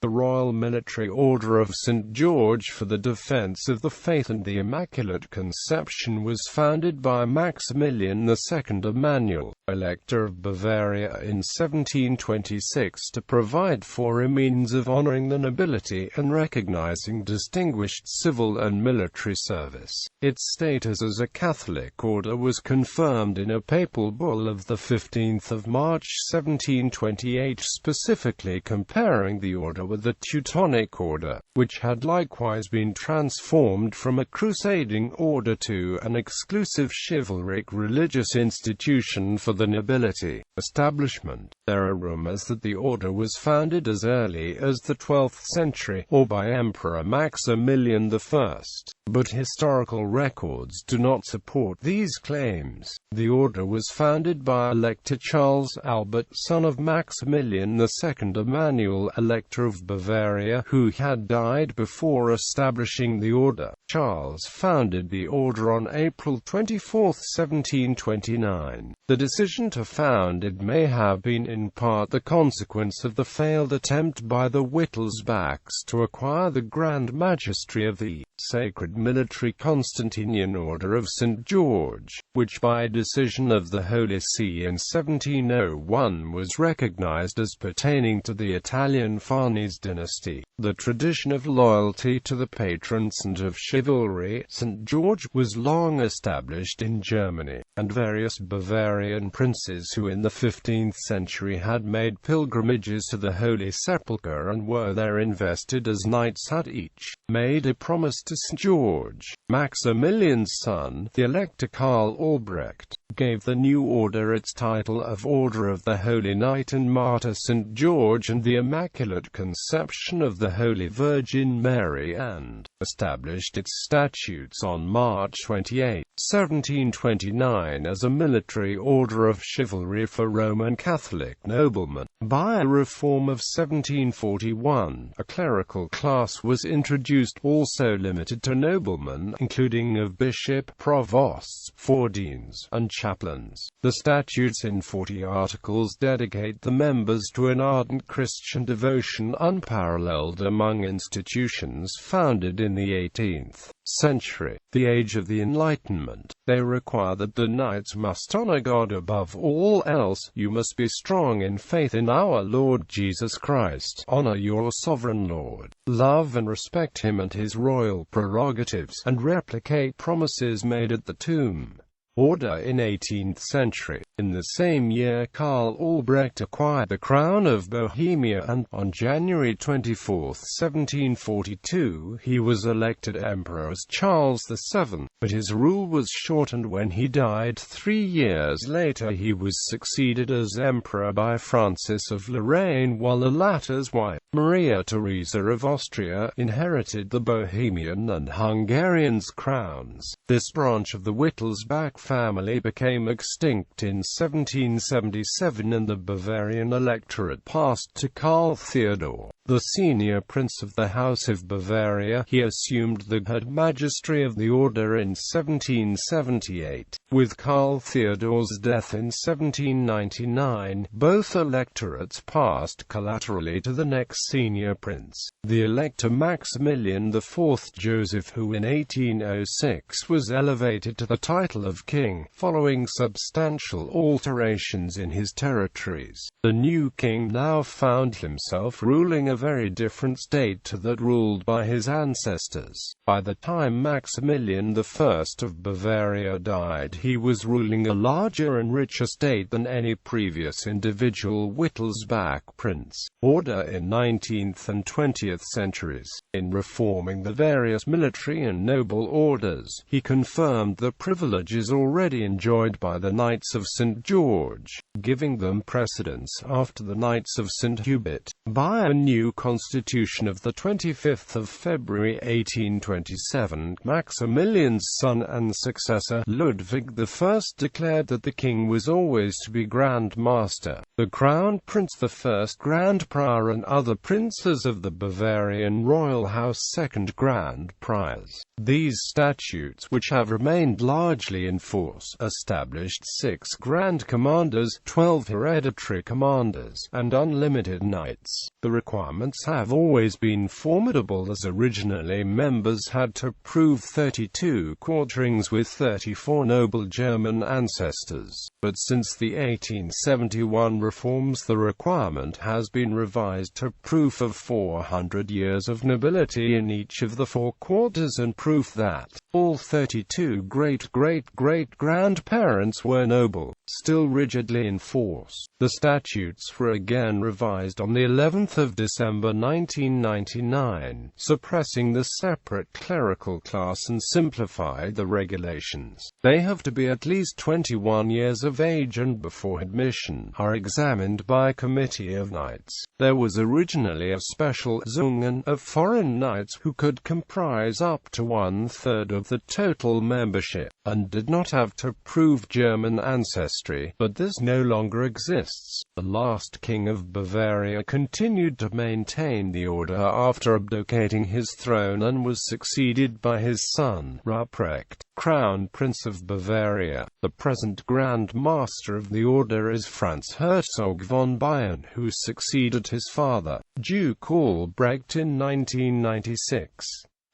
The Royal Military Order of St. George for the Defense of the Faith and the Immaculate Conception was founded by Maximilian II Emanuel, Elector of Bavaria in 1726 to provide for a means of honoring the nobility and recognizing distinguished civil and military service. Its status as a Catholic order was confirmed in a Papal Bull of 15 March 1728, specifically comparing the order with the Teutonic Order, which had likewise been transformed from a Crusading Order to an exclusive chivalric religious institution for the nobility. Establishment. There are rumors that the order was founded as early as the 12th century, or by Emperor Maximilian I, but historical records do not support these claims. The order was founded by Elector Charles Albert, son of Maximilian II Emanuel, Elector of Bavaria, who had died before establishing the order. Charles founded the order on April 24, 1729. The decision to found it may have been in part the consequence of the failed attempt by the Wittelsbachs to acquire the Grand Magistracy of the Sacred Military Constantinian Order of St. George, which by decision of the Holy See in 1701 was recognized as pertaining to the Italian Farnese dynasty. The tradition of loyalty to the patron saint of chivalry, St. George, was long established in Germany, and various Bavarian princes who in the 15th century had made pilgrimages to the Holy Sepulchre and were there invested as knights had each made a promise to St. George. Maximilian's son, the Elector Karl Albrecht, gave the new order its title of Order of the Holy Knight and Martyr St. George and the Immaculate Conception of the Holy Virgin Mary, and established its statutes on March 28, 1729 as a military order of chivalry for Roman Catholic noblemen. By a reform of 1741, a clerical class was introduced, also limited to noblemen, including of bishop, provosts, foredeans, and chaplains. The statutes in 40 articles dedicate the members to an ardent Christian devotion unparalleled among institutions founded in the 18th century, the age of the Enlightenment. They require that the knights must honor God above all else. You must be strong in faith in our Lord Jesus Christ. Honor your sovereign Lord. Love and respect him and his royal prerogatives, and replicate promises made at the tomb. Order in 18th century. In the same year Karl Albrecht acquired the crown of Bohemia and, on January 24, 1742, he was elected emperor as Charles VII, but his rule was shortened when he died. 3 years later he was succeeded as emperor by Francis of Lorraine, while the latter's wife, Maria Theresa of Austria, inherited the Bohemian and Hungarian crowns. This branch of the Wittelsbach family became extinct in 1777 and the Bavarian electorate passed to Karl Theodor, the senior prince of the House of Bavaria. He assumed the head magistracy of the order in 1778. With Karl Theodor's death in 1799, both electorates passed collaterally to the next senior prince, the Elector Maximilian IV Joseph, who in 1806 was elevated to the title of king, following substantial alterations in his territories. The new king now found himself ruling a very different state to that ruled by his ancestors. By the time Maximilian I of Bavaria died, he was ruling a larger and richer state than any previous individual Wittelsbach prince. Order in 19th and 20th centuries. In reforming the various military and noble orders, he confirmed the privileges already enjoyed by the Knights of St. George, giving them precedence after the Knights of St. Hubert. By a new constitution of 25 February 1827, Maximilian's son and successor, Ludwig I, declared that the king was always to be Grand Master, the Crown Prince the First Grand Prior, and other princes of the Bavarian royal house Second Grand Priors. These statutes, which have remained largely in force, established 6 Grand Commanders, 12 hereditary commanders, and unlimited knights. The requirement requirements have always been formidable, as originally members had to prove 32 quarterings with 34 noble German ancestors. But since the 1871 reforms, the requirement has been revised to proof of 400 years of nobility in each of the 4 quarters, and proof that all 32 great-great-great-grandparents were noble, still rigidly in force. The statutes were again revised on the 11th of December 1999, suppressing the separate clerical class and simplified the regulations. They have to be at least 21 years of age and before admission are examined by a committee of knights. There was originally a special Zungen of foreign knights who could comprise up to 1/3 of the total membership, and did not have to prove German ancestry, but this no longer exists. The last king of Bavaria continued to maintain the order after abdicating his throne and was succeeded by his son, Ruprecht, Crown Prince of Bavaria. The present Grand Master of the order is Franz Herzog von Bayern, who succeeded his father, Duke Albrecht, in 1996.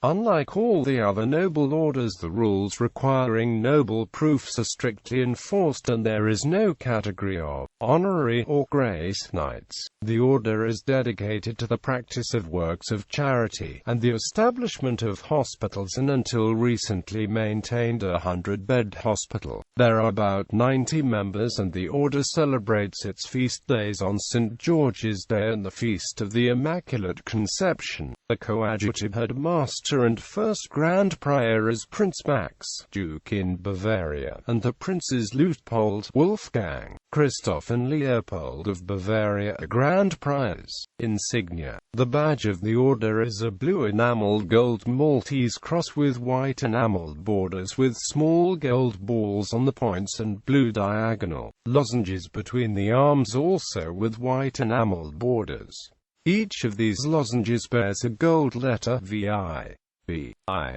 Unlike all the other noble orders, the rules requiring noble proofs are strictly enforced, and there is no category of honorary or grace knights. The order is dedicated to the practice of works of charity, and the establishment of hospitals, and until recently maintained a 100-bed hospital. There are about 90 members, and the order celebrates its feast days on St. George's Day and the Feast of the Immaculate Conception. The coadjutor headmaster and first Grand Prior is Prince Max, Duke in Bavaria, and the Princes Luitpold, Wolfgang, Christoph and Leopold of Bavaria are Grand Priors. Insignia. The badge of the order is a blue enameled gold Maltese cross with white enameled borders with small gold balls on the points and blue diagonal lozenges between the arms, also with white enameled borders. Each of these lozenges bears a gold letter VI.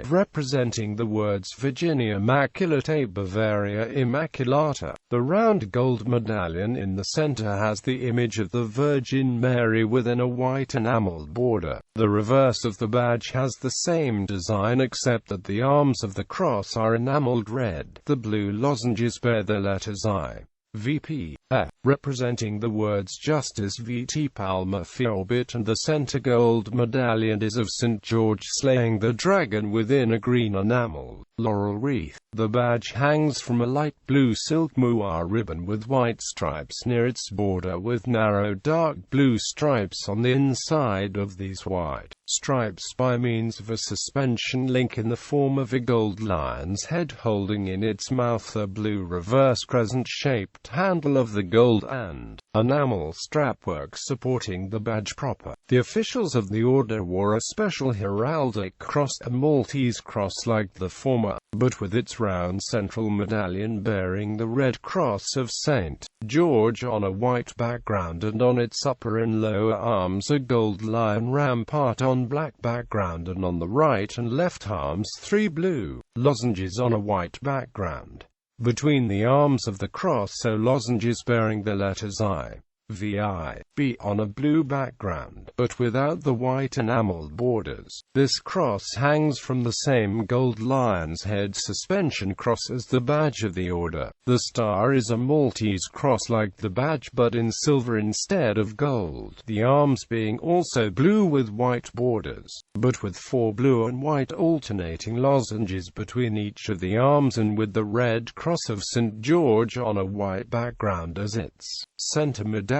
Representing the words Virginia Immaculate, Bavaria Immaculata. The round gold medallion in the center has the image of the Virgin Mary within a white enameled border. The reverse of the badge has the same design, except that the arms of the cross are enameled red. The blue lozenges bear the letters I. VP, representing the words Justice VT Palma Fiobit, and the center gold medallion is of St. George slaying the dragon within a green enameled laurel wreath. The badge hangs from a light blue silk moire ribbon with white stripes near its border, with narrow dark blue stripes on the inside of these white stripes by means of a suspension link in the form of a gold lion's head holding in its mouth a blue reverse crescent-shaped handle of the gold and enamel strapwork supporting the badge proper. The officials of the order wore a special heraldic cross, a Maltese cross like the former, but with its round central medallion bearing the red cross of St. George on a white background, and on its upper and lower arms a gold lion rampart on black background, and on the right and left arms 3 blue lozenges on a white background. Between the arms of the cross are lozenges bearing the letters I, VI, B on a blue background, but without the white enameled borders. This cross hangs from the same gold lion's head suspension cross as the badge of the order. The star is a Maltese cross like the badge, but in silver instead of gold, the arms being also blue with white borders, but with 4 blue and white alternating lozenges between each of the arms, and with the red cross of St. George on a white background as its center medallion.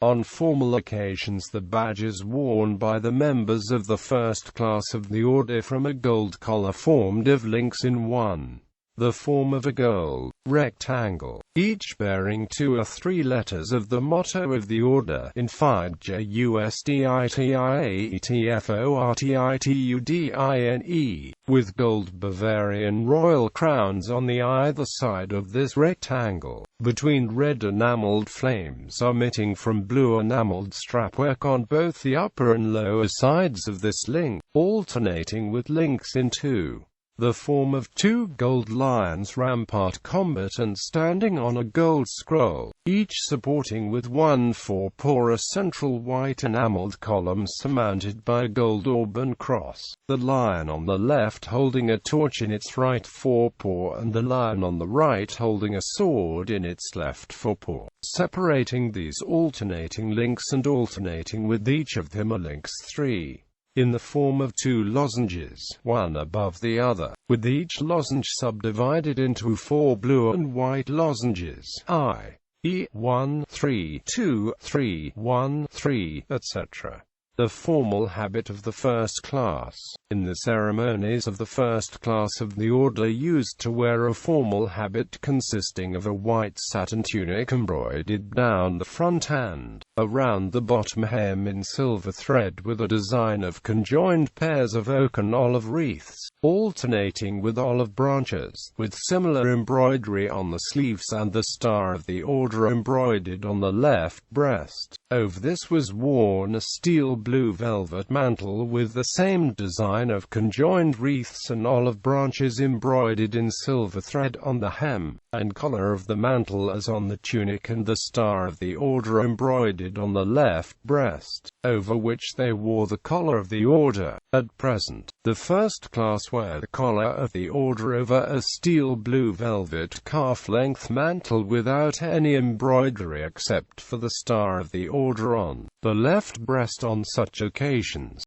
On formal occasions, the badge is worn by the members of the first class of the order from a gold collar formed of links in one, the form of a gold rectangle, each bearing 2 or 3 letters of the motto of the order, in fide JUSDITIAETFORTITUDINE, with gold Bavarian royal crowns on the either side of this rectangle, between red enameled flames emitting from blue enameled strapwork on both the upper and lower sides of this link, alternating with links in 2. the form of two gold lions rampart combatant standing on a gold scroll, each supporting with one forepaw a central white enameled column surmounted by a gold orb and cross, the lion on the left holding a torch in its right forepaw and the lion on the right holding a sword in its left forepaw. Separating these alternating links and alternating with each of them are links 3. In the form of two lozenges, one above the other, with each lozenge subdivided into 4 blue and white lozenges, i.e. 1, 3, 2, 3, 1, 3, etc. The formal habit of the first class. In the ceremonies of the first class of the order used to wear a formal habit consisting of a white satin tunic embroidered down the front and around the bottom hem in silver thread with a design of conjoined pairs of oak and olive wreaths, alternating with olive branches, with similar embroidery on the sleeves and the star of the order embroidered on the left breast. Over this was worn a steel blue velvet mantle with the same design of conjoined wreaths and olive branches embroidered in silver thread on the hem and collar of the mantle as on the tunic, and the star of the order embroidered on the left breast, over which they wore the collar of the order. At present, the first class wear the collar of the order over a steel blue velvet calf-length mantle without any embroidery except for the star of the order on the left breast on such occasions.